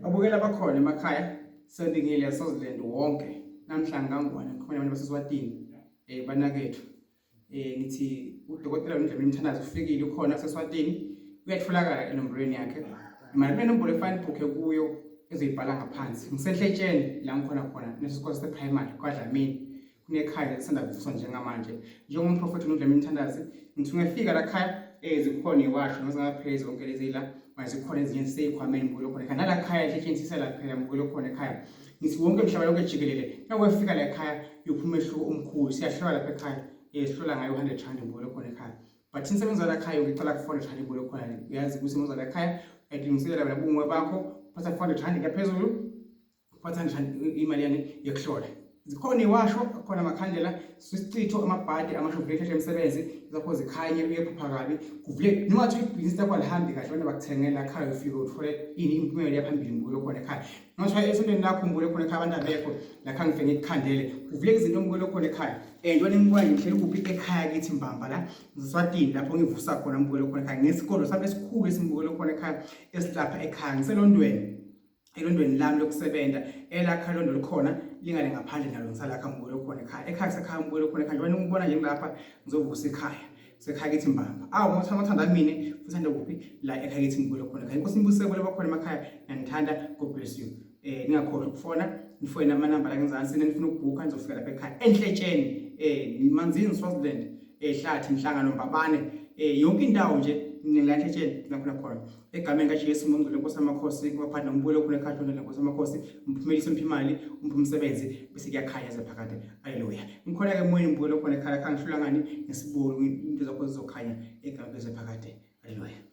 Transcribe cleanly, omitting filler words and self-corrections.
Abukela bakhona emakhaya selingile Swaziland wonke namhlanje ngangubona khona abantu baseSwatini banakethu ngithi udokotela uNdlela Mthandazo ufikile ukhona kuseSwatini uyatholakala enomborweni yakhe imali lenombolo eFacebook kuyo ezibhala ngaphansi ngisenhletsheni la ngikhona khona nesikole seprimary kwaDlamini kunekhaya lisanda kuvuswa njengamanje njengomprofeti uNdlela Mthandazo ngithi ungafika la khaya zikhona iwasho ngizaphezulu zonke lezi la mazikhona ezinye seyikhwameni mbulo khona kanala khaya ehletshenziswa la phela mbulo khona ekhaya ngithi wonke umhlaba lonke jikelele nakwefika la ekhaya yophuma ehluko omkhulu siyahlola lapha ekhaya sihlola ngayo 100 rand mbulo khona ekhaya but insebenza la khaya ngicela ku 400 rand mbulo khona uyazi ukuthi umuza la ekhaya ayidingisela la bungwe bakho phatha 400 rand ngaphezulu phatha 100 rand imali yani yokuhlola zikhona iwasho khona amakhandlela sisicitho amabhadi amashobhlethi emsebenzi zakho zikhanye uyephupha kabi kuvule noma uthi ibhizinisi lakho alihambi kahle wena bakuthengela ekhaya ufike uthole ini impumelelo yaphambili mbulo khona ekhaya noma esondweni lakho mbulo khona ekhaya abantu abekho la khanga ngifike ngikukhandele kuvule izinto mbulo khona ekhaya ntwana imbuka ngihleli kuphi ekhaya kithi Mbamba la ngiSwatini lapho ngivusa khona mbulo khona ekhaya ngesikolo sabe esikhulu esimbulo khona ekhaya esilapha ekhaya ngiselondweni elondweni lami lokusebenza elakha londo likhona lingale ngaphandle nalo ngisalakha mbulo khona ekhaya sekhaya mbulo khona ekhaya njengoba ngibona nje ngilapha ngizovusa sekhaya kithi Mbamba mathanda mine uthanda kuphi la ekhaya kithi mbulo khona ekhaya inkosi imbuseko bakhona emakhaya ngithanda God bless you ningakhohlwa ukufona nifone amanamba la ngenzansi nifuna ukubhuka nizofika lapha ekhaya enhletsheni manzini Swaziland ehlathi inhlangano Mbabane yonke indawo nje ngilahletheni lapha khona egameni kaJesu uMngcwele Nkosi amakhosi kubaphathi nombulo khona ekhaya khona Nkosi amakhosi umphumelisa imali umsebenzi bese kuyakhanya zephakade haleluya ngikhona ke moyeni umbulo khona ekhaya kangihlula ngani ngesibulu into zakho zizokhanya egameni zephakade haleluya.